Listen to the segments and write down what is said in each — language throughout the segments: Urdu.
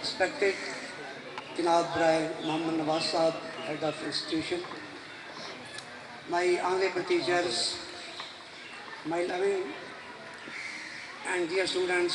Respected Janab Brai Muhammad Nawaz Sahab, Head of Institution, my honorable teachers, my loving and dear students,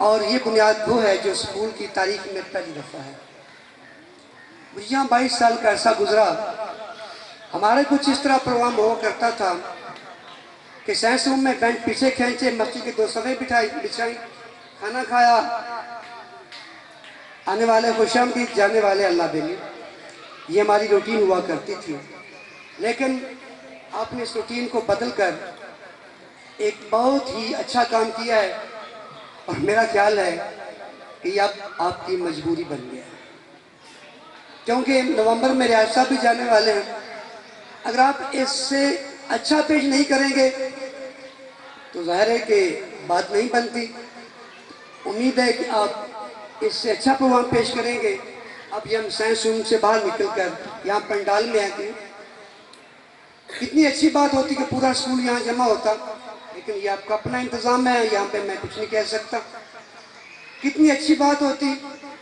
اور یہ بنیاد وہ ہے جو اسکول کی تاریخ میں پہلی دفعہ ہے۔ مجھے یہاں 22 سال کا عرصہ گزرا، ہمارے کچھ اس طرح پروگرام ہوا کرتا تھا کہ سائنس روم میں بینچ پیچھے کھینچے، مسجد کے 2 صفیں بچھائی، کھانا کھایا، آنے والے خوش آمدید، جانے والے اللہ بلی، یہ ہماری روٹین ہوا کرتی تھی۔ لیکن آپ نے اس روٹین کو بدل کر ایک بہت ہی اچھا کام کیا ہے، اور میرا خیال ہے کہ یہ اب آپ کی مجبوری بن گیا ہے، کیونکہ نومبر میں ریاض صاحب بھی جانے والے ہیں۔ اگر آپ اس سے اچھا پیش نہیں کریں گے تو ظاہر ہے کہ بات نہیں بنتی۔ امید ہے کہ آپ اس سے اچھا پروگرام پیش کریں گے۔ اب یہ ہم سائنس روم سے باہر نکل کر یہاں پنڈال میں آتے ہیں، کتنی اچھی بات ہوتی کہ پورا اسکول یہاں جمع ہوتا، لیکن یہ آپ کا اپنا انتظام ہے، یہاں پہ میں کچھ نہیں کہہ سکتا۔ کتنی اچھی بات ہوتی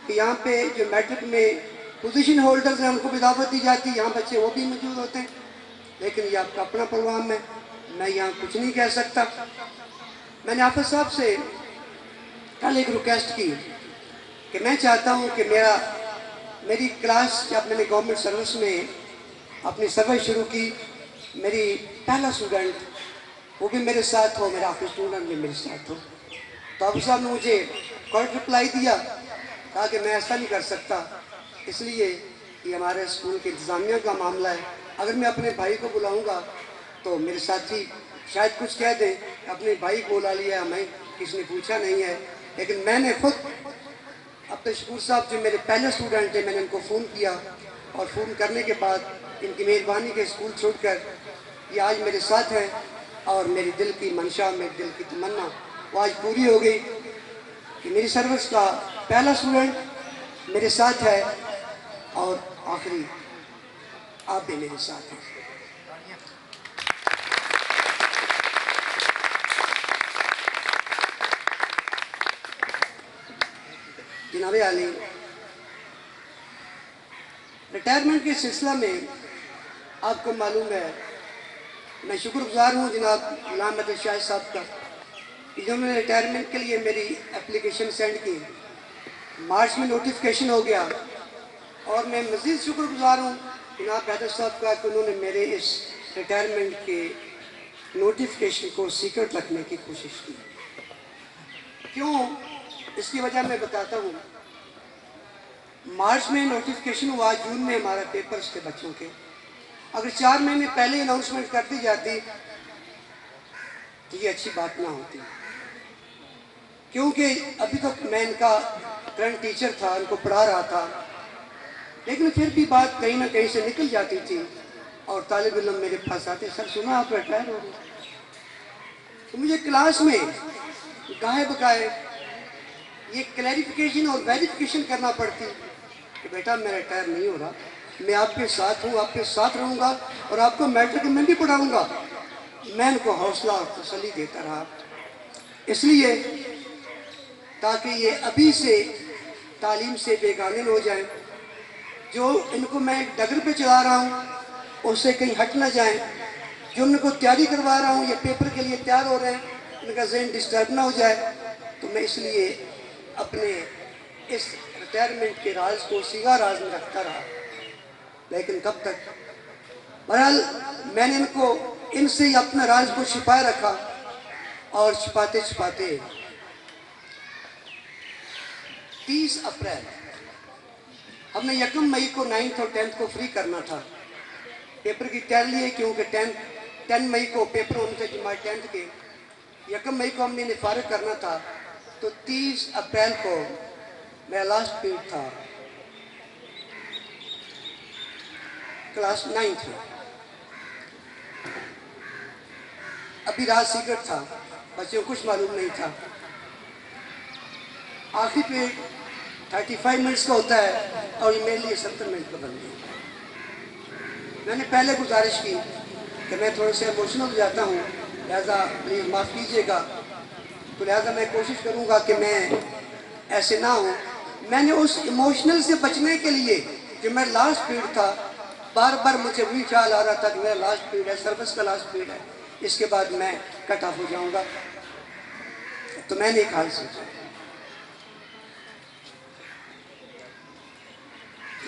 کہ یہاں پہ جو میٹرک میں پوزیشن ہولڈرز ہیں ان کو بھی دعوت دی جاتی، یہاں بچے وہ بھی موجود ہوتے ہیں، لیکن یہ آپ کا اپنا پروگرام ہے، میں یہاں کچھ نہیں کہہ سکتا۔ میں نے حافظ صاحب سے کل ایک ریکویسٹ کی کہ میں چاہتا ہوں کہ میری کلاس، جب میں نے گورنمنٹ سروس میں اپنی سروس شروع کی، میری پہلا اسٹوڈنٹ وہ بھی میرے ساتھ ہو، میرا آخری اسٹوڈنٹ بھی میرے ساتھ ہو۔ تو حافظ صاحب نے مجھے کورٹ رپلائی دیا، کہا کہ میں ایسا نہیں کر سکتا، اس لیے یہ ہمارے اسکول کے انتظامیہ کا معاملہ ہے، اگر میں اپنے بھائی کو بلاؤں گا تو میرے ساتھی شاید کچھ کہہ دیں، اپنے بھائی کو بلا لیا، ہمیں کسی نے پوچھا نہیں ہے۔ لیکن میں نے خود عبد الشکور صاحب جو میرے پہلے اسٹوڈنٹ تھے، میں نے ان کو فون کیا، اور فون کرنے کے بعد ان کی مہربانی کے اسکول چھوڑ کر یہ آج میرے ساتھ ہیں، اور میری دل کی منشا، میری دل کی تمنا وہ آج پوری ہو گئی کہ میری سروس کا پہلا اسٹوڈنٹ میرے ساتھ ہے، اور آخری آپ بھی میرے ساتھ ہیں۔ جناب عالی، ریٹائرمنٹ کے سلسلہ میں آپ کو معلوم ہے میں شکر گزار ہوں جناب غلام احمد شاہ صاحب کا، جنہوں نے ریٹائرمنٹ کے لیے میری اپلیکیشن سینڈ کی، مارچ میں نوٹیفیکیشن ہو گیا، اور میں مزید شکر گزار ہوں جناب حیدر صاحب کا کہ انہوں نے میرے اس ریٹائرمنٹ کے نوٹیفیکیشن کو سیکرٹ رکھنے کی کوشش کی۔ کیوں؟ اس کی وجہ میں بتاتا ہوں۔ مارچ میں نوٹیفیکیشن ہوا، جون میں ہمارا پیپرز تھے بچوں کے، اگر 4 مہینے پہلے اناؤنسمنٹ کر دی جاتی تو یہ اچھی بات نہ ہوتی، کیونکہ ابھی تک میں ان کا کرنٹ ٹیچر تھا، ان کو پڑھا رہا تھا، لیکن پھر بھی بات کہیں نہ کہیں سے نکل جاتی تھی، اور طالب علم میرے پاس آتے، سر سنا آپ ریٹائر ہو گئے، تو مجھے کلاس میں گاہے بگاہے یہ کلیریفیکیشن اور ویریفیکیشن کرنا پڑتی کہ بیٹا میں ریٹائر نہیں ہو رہا، میں آپ کے ساتھ ہوں، آپ کے ساتھ رہوں گا، اور آپ کو میٹرک میں بھی پڑھاؤں گا۔ میں ان کو حوصلہ اور تسلی دیتا رہا، اس لیے تاکہ یہ ابھی سے تعلیم سے بیگانے ہو جائیں، جو ان کو میں ڈگر پہ چلا رہا ہوں اس سے کہیں ہٹ نہ جائیں، جو ان کو تیاری کروا رہا ہوں، یہ پیپر کے لیے تیار ہو رہے ہیں، ان کا ذہن ڈسٹرب نہ ہو جائے، تو میں اس لیے اپنے اس ریٹائرمنٹ کے راز کو سیگا راز میں رکھتا رہا۔ لیکن کب تک؟ بہرحال میں نے ان سے اپنا راز کو چھپائے رکھا، اور چھپاتے چھپاتے 30 اپریل ہم نے 1 مئی کو 9th اور 10th کو فری کرنا تھا، پیپر کی تیاری ہے، کیونکہ 10 مئی کو پیپر ہونے تھے جماعت 10th کے، 1 مئی کو ہم نے انہیں فارغ کرنا تھا، تو 30 اپریل کو میرا لاسٹ پیریڈ تھا کلاس 9th میں۔ ابھی راز سیکرٹ تھا، بچوں کو کچھ معلوم نہیں تھا۔ آخری پیریڈ 35 منٹس کا ہوتا ہے، اور یہ میرے لیے 70 منٹ کا بن گیا۔ میں نے پہلے گزارش کی کہ میں تھوڑے سے ایموشنل ہو جاتا ہوں، لہٰذا پلیز معاف کیجیے گا، تو لہٰذا میں کوشش کروں گا کہ میں ایسے نہ ہوں۔ میں نے اس ایموشنل سے بچنے کے لیے جو میرا لاسٹ پیریڈ تھا، بار بار مجھے وہی خیال آ رہا تھا کہ میرا لاسٹ پیریڈ ہے، سروس کا لاسٹ پیریڈ ہے، اس کے بعد میں کٹ آف ہو جاؤں گا، تو میں نے ایک حال سوچا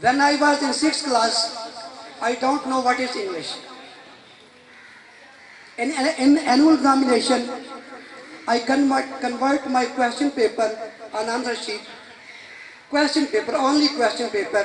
When I was in 6th class, I don't know what is English. In annual examination, I convert my question paper on answer sheet. Question paper, only question paper.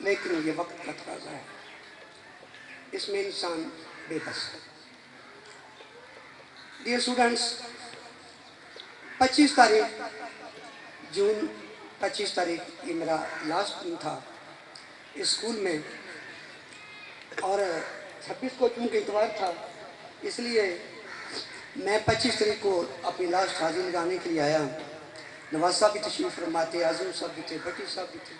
لیکن یہ وقت کا تقاضا ہے، اس میں انسان بے بس ہے۔ ڈیئر اسٹوڈنٹس، 25 تاریخ جون 25 تاریخ یہ میرا لاسٹ دن تھا اسکول میں، اور 26 کو چونکہ اتوار تھا اس لیے میں 25 تاریخ کو اپنی لاسٹ حاضری لگانے کے لیے آیا۔ نواز صاحب بھی تشریف فرما تھے، اعظم صاحب بھی تھے، بٹی صاحب بھی تھے،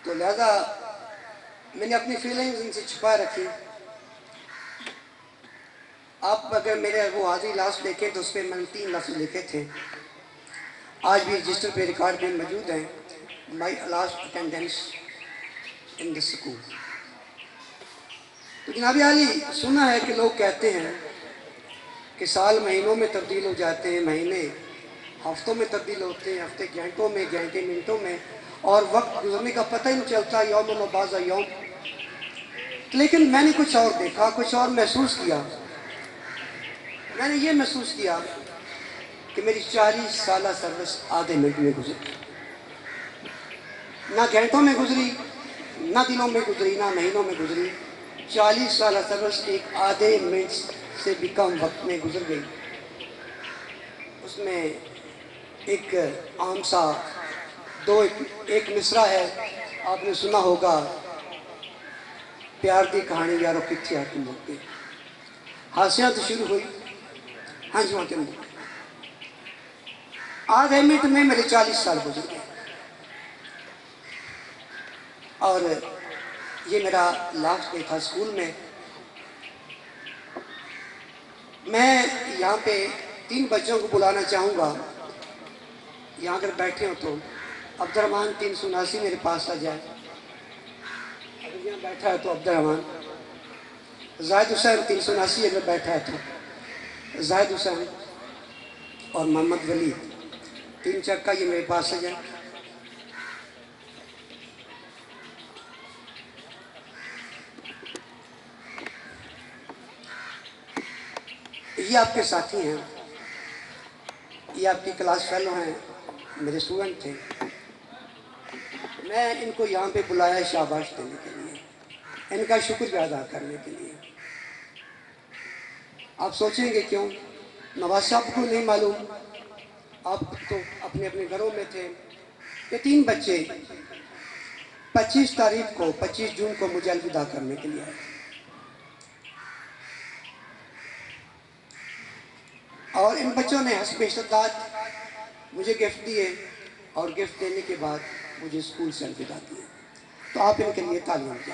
تو لہذا میں نے اپنی فیلنگز ان سے چھپا رکھی۔ آپ اگر میرے وہ حاضری لاسٹ دیکھیں تو اس پہ میں نے 3 لفظ لکھے تھے، آج بھی رجسٹر پہ ریکارڈ میں موجود ہیں، my last attendance in this school. تو جناب عالی، سنا ہے کہ لوگ کہتے ہیں کہ سال مہینوں میں تبدیل ہو جاتے ہیں، مہینے ہفتوں میں تبدیل ہوتے ہیں، ہفتے گھنٹوں میں، گھنٹے منٹوں میں، اور وقت گزرنے کا پتہ ہی نہیں چلتا، یوم و بعض یوم۔ لیکن میں نے کچھ اور دیکھا، کچھ اور محسوس کیا۔ میں نے یہ محسوس کیا کہ میری 40 سالہ سروس آدھے منٹ میں گزری، نہ گھنٹوں میں گزری، نہ دنوں میں گزری، نہ مہینوں میں گزری، 40 سالہ سروس ایک آدھے منٹ سے بھی کم وقت میں گزر گئی۔ اس میں ایک عام سا ایک مصرع ہے، آپ نے سنا ہوگا، پیار دی کہانی یارو کتھے آ کے مک گئی۔ ہاسیاں تو شروع ہوئی، ہاں جی وہاں کے مک گئی۔ آدھے منٹ میں میرے 40 سال گزر گئے، اور یہ میرا لاسٹ ڈے تھا اسکول میں۔ میں یہاں پہ 3 بچوں کو بلانا چاہوں گا، یہاں اگر بیٹھے ہو تو عبد الرحمن 379 میرے پاس آ جائے، اگر یہاں بیٹھا ہے تو عبد الرحمن، زاہد حسین 379 اگر بیٹھا ہے تو زاہد حسین، اور محمد ولی 3 چکا یہ میرے پاس آ جائے۔ یہ آپ کے ساتھی ہیں، یہ آپ کی کلاس فیلو ہیں، میرے اسٹوڈنٹ تھے۔ میں ان کو یہاں پہ بلایا شاباش دینے کے لیے، ان کا شکریہ ادا کرنے کے لیے۔ آپ سوچیں گے کیوں؟ نواز صاحب کو نہیں معلوم؟ آپ تو اپنے اپنے گھروں میں تھے۔ یہ 3 بچے 25 تاریخ کو 25 جون کو مجھے الوداع کرنے کے لیے آئے، اور ان بچوں نے حسب استطاعت مجھے گفٹ دیے، اور گفٹ دینے کے بعد مجھے اسکول سے الوداع دیا۔ تو آپ ان کے لیے تعلیم دیں۔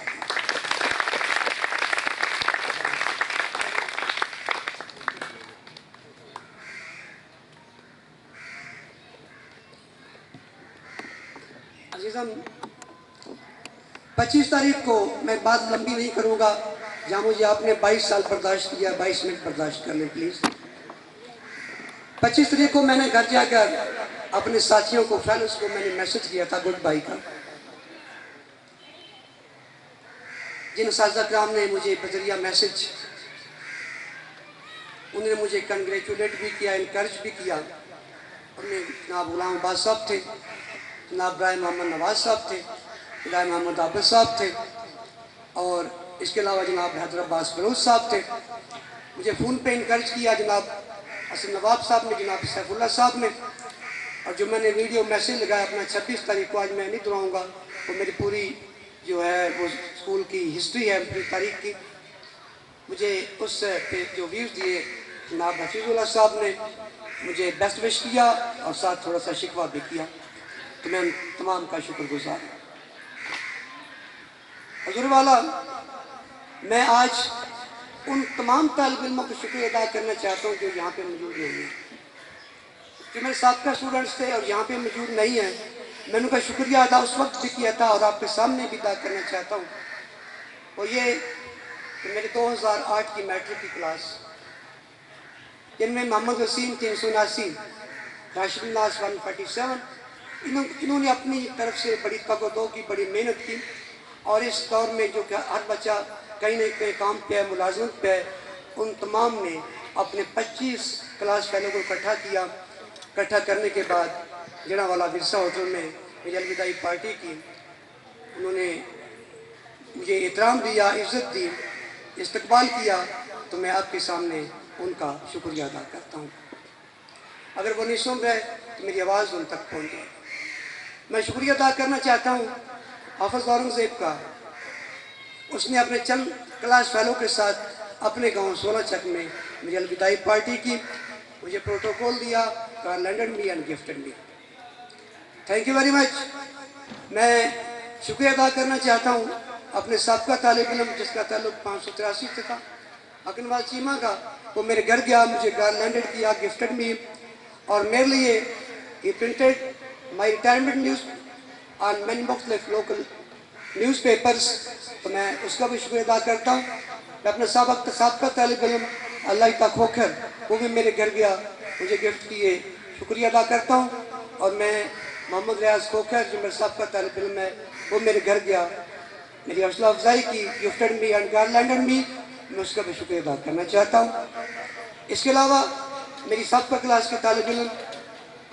عزیزم، 25 تاریخ کو میں بات لمبی نہیں کروں گا، جہاں مجھے آپ نے 22 سال برداشت کیا، 22 منٹ برداشت کر لیں پلیز۔ 25 تاریخ کو میں نے گھر جا کر اپنے ساتھیوں کو، فیلوز کو میں نے میسج کیا تھا گڈ بائی کا۔ جن اساتذہ کرام نے مجھے بذریعہ میسج، انہوں نے مجھے کنگریچولیٹ بھی کیا، انکرج بھی کیا۔ ان میں جناب غلام عباس صاحب تھے، جناب ابراہیم محمد نواز صاحب تھے، جناب محمد عابد صاحب تھے، اور اس کے علاوہ جناب حیدر عباس بلوچ صاحب تھے۔ مجھے فون پہ انکرج کیا جناب حسن نواب صاحب نے، جناب سیف اللہ صاحب نے، اور جو میں نے ویڈیو میسج لگایا اپنا 26 تاریخ کو، آج میں نہیں دہراؤں گا، وہ میری پوری جو ہے وہ اسکول کی ہسٹری ہے پوری تاریخ کی۔ مجھے اس پہ جو ویوز دیے، جناب حفیظ اللہ صاحب نے مجھے بیسٹ وش کیا، اور ساتھ تھوڑا سا شکوہ بھی کیا، تو میں تمام کا شکر گزار ہوں۔ حضور والا، میں آج ان تمام طالب علموں کو شکریہ ادا کرنا چاہتا ہوں جو یہاں پہ موجود نہیں ہیں، جو میرے سابقہ اسٹوڈنٹس تھے اور یہاں پہ موجود نہیں ہیں۔ میں ان کا شکریہ ادا اس وقت بھی کیا تھا، اور آپ کے سامنے بھی ادا کرنا چاہتا ہوں، اور یہ کہ میرے 2008 کی میٹرک کی کلاس، جن میں محمد وسیم 379، راشد الناس 147، انہوں نے اپنی طرف سے بڑی تگ و دو کی، بڑی محنت کی، اور اس دور میں جو کہ ہر بچہ کہیں نہ کہیں کام پہ ہے، ملازمت پہ ہے، ان تمام نے اپنے 25 کلاس فیلو کو اکٹھا کیا۔ اکٹھا کرنے کے بعد جڑا والا ورثہ ہوٹل میں میری الوداعی پارٹی کی، انہوں نے مجھے احترام دیا، عزت دی، استقبال کیا، تو میں آپ کے سامنے ان کا شکریہ ادا کرتا ہوں۔ اگر وہ نہیں سن رہے تو میری آواز ان تک پہنچ جائے۔ میں شکریہ ادا کرنا چاہتا ہوں حافظ اورنگزیب کا۔ اس نے اپنے چند کلاس فیلو کے ساتھ اپنے گاؤں 16 چک میں میری الوداعی پارٹی کی، مجھے پروٹوکول دیا، کہا landed me and gifted me. Thank you very much. میں شکریہ ادا کرنا چاہتا ہوں اپنے سابقہ طالب علم جس کا تعلق 583 سے تھا، اکنوال چیمہ کا۔ وہ میرے گھر گیا، مجھے لینڈڈ کیا، گفٹڈ می، اور میرے لیے he printed my retirement news on many مختلف local newspapers، تو میں اس کا بھی شکریہ ادا کرتا ہوں۔ میں اپنے سابقہ طالب علم اللہ کا کھوکھر، وہ بھی میرے گھر گیا، مجھے گفٹ کیے، شکریہ ادا کرتا ہوں۔ اور میں محمد ریاض کھوکھر جو میرے سابقہ طالب علم ہے، وہ میرے گھر گیا، میری حوصلہ افزائی کی، گفٹڈ می اینڈ گارلینڈڈ می، میں اس کا بھی شکریہ ادا کرنا چاہتا ہوں۔ اس کے علاوہ میری سابقہ کلاس کے طالب علم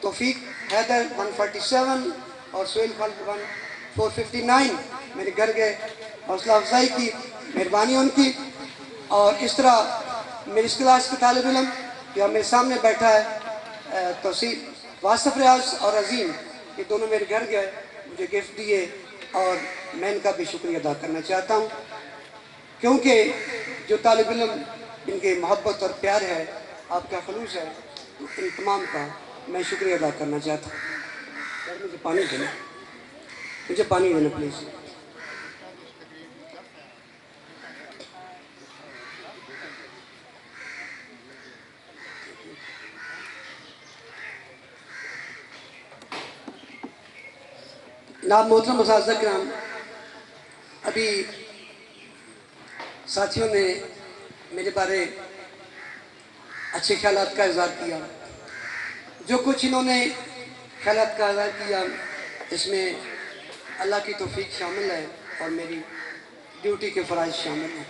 توفیق حیدر 147 اور سہیل خالد 459 میرے گھر گئے، حوصلہ افزائی کی، مہربانی ان کی۔ اور اس طرح میری اس کلاس کے طالب علم جو میرے سامنے بیٹھا ہے، توصیف واصف ریاض اور عظیم، یہ دونوں میرے گھر گئے، مجھے گفٹ دیے، اور میں ان کا بھی شکریہ ادا کرنا چاہتا ہوں، کیونکہ جو طالب علم ان کے محبت اور پیار ہے، آپ کا خلوص ہے، تو ان تمام کا میں شکریہ ادا کرنا چاہتا ہوں۔ سر مجھے پانی دینا، مجھے پانی دینا پلیز۔ جناب محترم اساتذہ کرام، ابھی ساتھیوں نے میرے بارے اچھے خیالات کا اظہار کیا۔ جو کچھ انہوں نے خیالات کا اظہار کیا، اس میں اللہ کی توفیق شامل ہے اور میری ڈیوٹی کے فرائض شامل ہیں۔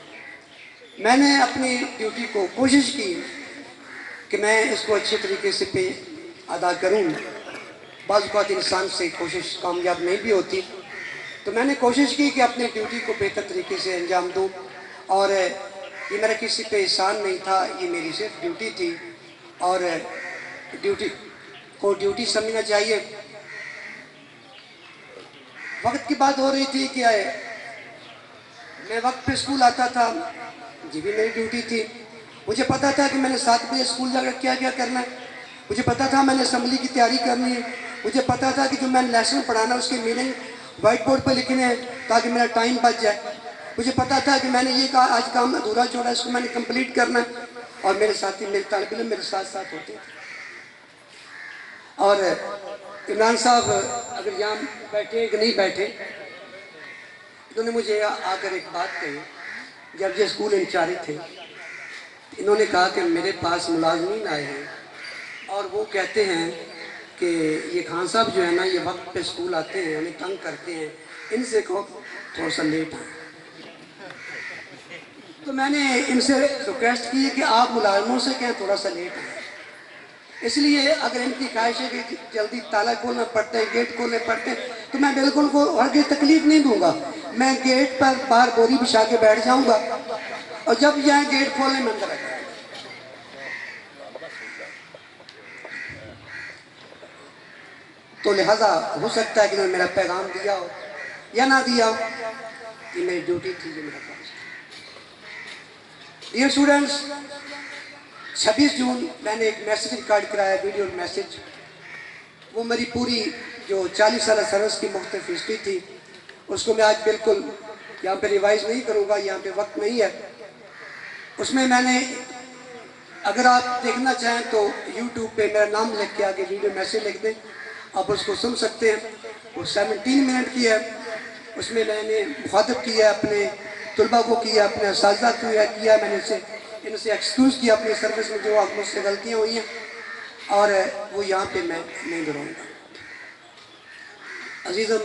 میں نے اپنی ڈیوٹی کو کوشش کی کہ میں اس کو اچھے طریقے سے ادا کروں۔ بعض اوقات انسان سے کوشش کامیاب نہیں بھی ہوتی، تو میں نے کوشش کی کہ اپنی ڈیوٹی کو بہتر طریقے سے انجام دوں، اور یہ میرا کسی پہ احسان نہیں تھا، یہ میری صرف ڈیوٹی تھی، اور ڈیوٹی کو ڈیوٹی سمجھنا چاہیے۔ وقت کی بات ہو رہی تھی کہ میں وقت پہ اسکول آتا تھا، یہ بھی میری ڈیوٹی تھی۔ مجھے پتا تھا کہ میں نے 7 بجے اسکول جا کر کیا کیا کرنا ہے، مجھے پتا تھا میں نے اسمبلی کی تیاری کرنی ہے، مجھے پتا تھا کہ جو میں نے لیسن پڑھانا ہے اس کی میننگ وائٹ بورڈ پہ لکھنے ہیں تاکہ میرا ٹائم بچ جائے، مجھے پتا تھا کہ میں نے یہ کہا آج کام ادھورا چھوڑا، اس کو میں نے کمپلیٹ کرنا ہے، اور میرے ساتھی میرے طالب علم میرے ساتھ ساتھ ہوتے تھے۔ اور عمران صاحب اگر یہاں بیٹھے کہ نہیں بیٹھے، انہوں نے مجھے آ کر ایک بات کہی، جب یہ اسکول انچارج تھے، انہوں نے کہا کہ میرے پاس ملازمین آئے ہیں اور وہ کہتے ہیں کہ یہ خان صاحب جو ہے نا، یہ وقت پہ اسکول آتے ہیں، ہمیں تنگ کرتے ہیں، ان سے کہو تھوڑا سا لیٹ آئیں۔ تو میں نے ان سے ریکویسٹ کی کہ آپ ملازموں سے کہیں تھوڑا سا لیٹ آئیں، اس لیے اگر ان کی خواہش ہے کہ جلدی تالا کھولنا پڑتے ہیں، گیٹ کھولنے پڑتے ہیں، تو میں بالکل کو ہرگز تکلیف نہیں دوں گا، میں گیٹ پر باہر بوری بچھا کے بیٹھ جاؤں گا، اور جب جائیں گیٹ کھولنے میں اندر آ جائیں۔ تو لہذا ہو سکتا ہے کہ انہوں نے میرا پیغام دیا ہو یا نہ دیا ہو، یہ میری ڈیوٹی تھی، یہ میرا فرض تھا۔ ڈیئر اسٹوڈنٹس، 26 جون میں نے ایک میسیج ریکارڈ کرایا، ویڈیو میسیج، وہ میری پوری جو 40 سالہ سروس کی مختلف ہسٹری تھی، اس کو میں آج بالکل یہاں پہ ریوائز نہیں کروں گا، یہاں پہ وقت نہیں ہے۔ اس میں نے اگر آپ دیکھنا چاہیں تو یوٹیوب پہ میرا نام لکھ کے آگے ویڈیو میسیج لکھ دیں، آپ اس کو سن سکتے ہیں۔ وہ 17 منٹ کی ہے، اس میں نے مخاطب کیا، اپنے طلباء کو کیا، اپنے اساتذہ کو کیا، میں نے ان سے ایکسکیوز کیا اپنی سروس میں جو مجھ سے غلطیاں ہوئی ہیں، اور وہ یہاں پہ میں نہیں دہراؤں گا۔ عزیزم،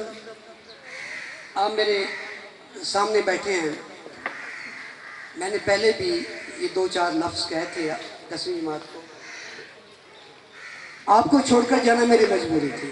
آپ میرے سامنے بیٹھے ہیں، میں نے پہلے بھی یہ 2-4 لفظ کہے تھے 10ویں جماعت کو، آپ کو چھوڑ کر جانا میری مجبوری تھی،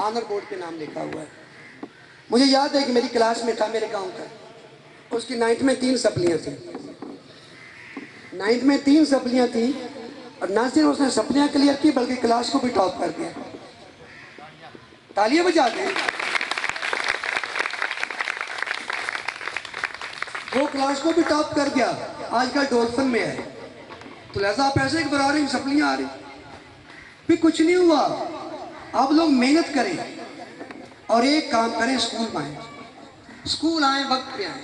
آنر بورڈ پہ نام لکھا ہوا ہے. مجھے یاد ہے کہ میری کلاس میں تھا میرے گاؤں کا, اس کی 9th میں 3 سپلیاں تھیں. 9th میں 3 سپلیاں تھیں, اور نہ صرف اس نے سپلیاں کلیئر کی بلکہ کلاس کو بھی ٹاپ کر دیا. تالیاں بجا دیں. وہ کلاس کو بھی ٹاپ کر گیا, آج کل ڈولفن میں ہے. تو لہذا آپ ایسے گھبرا رہے ہیں, سپلیاں آ رہی, پھر کچھ نہیں ہوا. آپ لوگ محنت کریں اور ایک کام کریں, اسکول میں آئیں. اسکول آئیں, وقت پہ آئیں.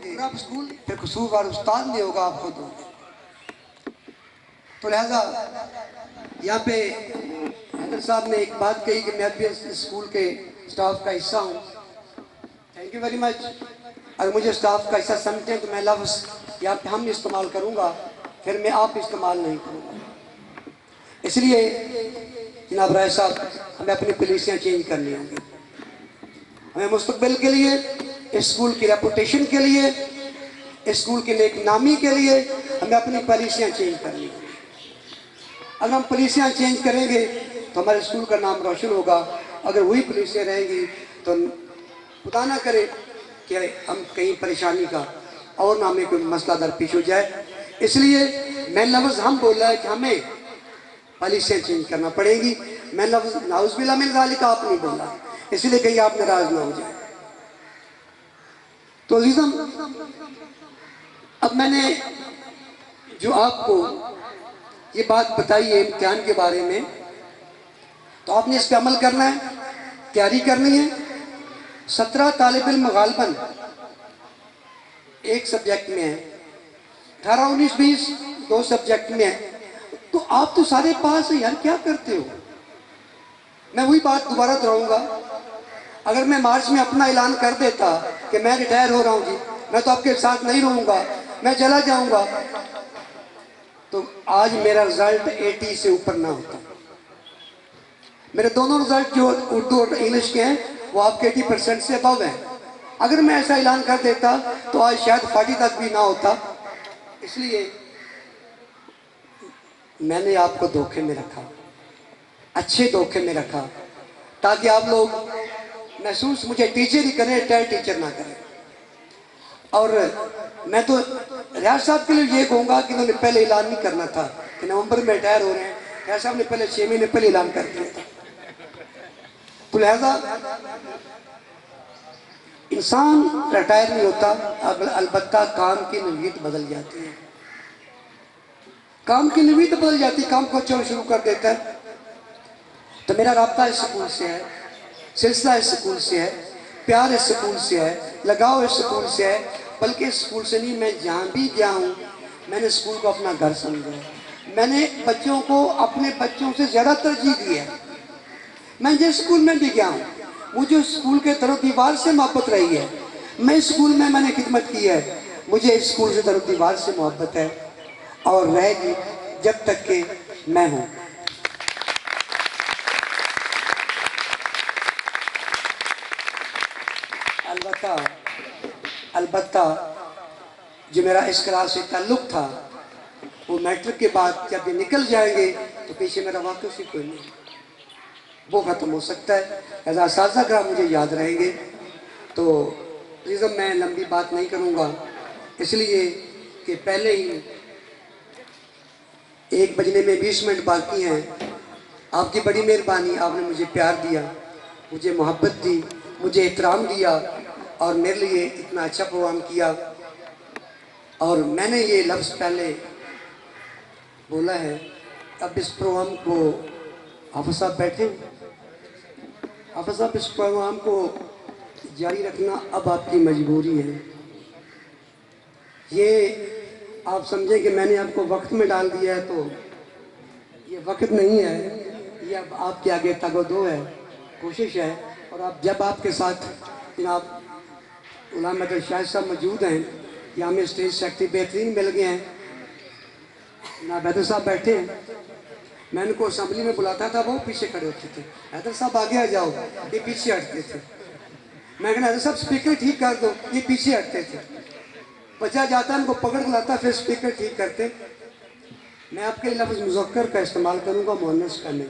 اگر آپ اسکول پھر قصوروار استاد نہیں ہوگا, آپ خود ہوگا. تو لہذا یہاں پہ حیدر صاحب نے ایک بات کہی کہ میں بھی اس اسکول کے اسٹاف کا حصہ ہوں. Thank you very much. اگر مجھے اسٹاف کا حصہ سمجھتے ہیں تو میں لفظ یہاں پہ ہم استعمال کروں گا, پھر میں آپ استعمال نہیں کروں گا. اس لیے جناب رائے صاحب, ہمیں اپنی پالیسیاں چینج کرنی ہوں گی. ہمیں مستقبل کے لیے, اسکول کی ریپوٹیشن کے لیے, اسکول کی نیک نامی کے لیے ہمیں اپنی پالیسیاں چینج کرنی ہوں گی. اگر ہم پالیسیاں چینج کریں گے تو ہمارے اسکول کا نام روشن ہوگا. اگر وہی پالیسیاں رہیں گی تو خدا نہ کرے کہ ہم کہیں پریشانی کا اور نہ ہمیں کوئی مسئلہ درپیش ہو جائے. اس لیے میں لفظ ہم بولا ہے کہ ہمیں پالیسیاں چینج کرنا پڑے گی. میں لفظ نعوذ باللہ من ذالک آپ نہیں بولا, اس لیے کہیں آپ ناراض نہ ہو جائیں. تو عزیزم, اب میں نے جو آپ کو یہ بات بتائی ہے امتحان کے بارے میں, تو آپ نے اس پہ عمل کرنا ہے, تیاری کرنی ہے. 17 طالب علم غالباً ایک سبجیکٹ میں ہیں, 18 19 20 2 سبجیکٹ میں ہیں. تو آپ تو سارے پاس ہیں یار, کیا کرتے ہو؟ میں وہی بات دوبارہ دہراؤں گا. اگر میں مارچ میں اپنا اعلان کر دیتا کہ میں ریٹائر ہو رہا ہوں جی, میں تو آپ کے ساتھ نہیں رہوں گا, میں چلا جاؤں گا, تو آج میرا رزلٹ 80 سے اوپر نہ ہوتا. میرے دونوں رزلٹ جو اردو اور انگلش کے ہیں وہ آپ کے 80% سے ابو ہیں. اگر میں ایسا اعلان کر دیتا تو آج شاید 40 تک بھی نہ ہوتا. اس لیے میں نے آپ کو دھوکے میں رکھا, اچھے دھوکے میں رکھا, تاکہ آپ لوگ محسوس مجھے ٹیچر ہی کریں, ریٹائر ٹیچر نہ کریں. اور میں تو ریاض صاحب کے لیے یہ کہوں گا کہ انہوں نے پہلے اعلان نہیں کرنا تھا کہ نومبر میں ریٹائر ہو رہے ہیں. ریاض صاحب نے پہلے 6 مہینے پہلے اعلان کر دیا تھا. تو لہذا انسان ریٹائر نہیں ہوتا, البتہ کام کی نوعیت بدل جاتی ہے. کام کی نوعیت بدل جاتی ہے, کام کو اچھا شروع کر دیتا ہے. تو میرا رابطہ اس سکول سے ہے, سلسلہ اس سکول سے ہے, پیار اس سکول سے ہے, لگاؤ اس سکول سے ہے. بلکہ اس سکول سے نہیں, میں جہاں بھی گیا ہوں میں نے سکول کو اپنا گھر سمجھا ہے. میں نے بچوں کو اپنے بچوں سے زیادہ ترجیح دی ہے. میں جس سکول میں بھی گیا ہوں مجھے اس سکول کے در و دیوار سے محبت رہی ہے. میں اس سکول میں نے خدمت کی ہے, مجھے اس سکول سے در و دیوار سے محبت ہے اور رہے گی جب تک کہ میں ہوں. البتہ جو میرا اس کلاس سے تعلق تھا وہ میٹرک کے بعد جب یہ نکل جائیں گے تو پیچھے میرا واقف ہی کوئی نہیں, وہ ختم ہو سکتا ہے. ایسا اساتذہ کرام مجھے یاد رہیں گے. تو عزیزم, میں لمبی بات نہیں کروں گا, اس لیے کہ پہلے ہی 1 بجنے میں 20 منٹ باقی ہیں. آپ کی بڑی مہربانی, آپ نے مجھے پیار دیا, مجھے محبت دی, مجھے احترام دیا اور میرے لیے اتنا اچھا پروگرام کیا. اور میں نے یہ لفظ پہلے بولا ہے. اب اس پروگرام کو حافظ صاحب بیٹھے, حافظ صاحب اس پروگرام کو جاری رکھنا اب آپ کی مجبوری ہے. یہ آپ سمجھیں کہ میں نے آپ کو وقت میں ڈال دیا ہے, تو یہ وقت نہیں ہے, یہ اب آپ کے آگے تگ و دو ہے, کوشش ہے. اور اب جب آپ کے ساتھ جناب غلام حیدر شاہد صاحب موجود ہیں, یا ہمیں اسٹیج سیکٹری بہترین مل گئے ہیں, جناب حیدر صاحب بیٹھے ہیں. میں ان کو اسمبلی میں بلاتا تھا, وہ پیچھے کھڑے ہوتے تھے, حیدر صاحب آگے آ جاؤ, یہ پیچھے ہٹتے تھے. میں کہنا حیدر صاحب سپیکر ٹھیک کر دو, یہ پیچھے ہٹتے تھے. بچہ جاتا ان کو پکڑ کے لاتا, پھر سپیکر ٹھیک کرتے. میں آپ کے لفظ مذکر کا استعمال کروں گا, مؤنث کا نہیں.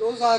2000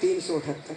378।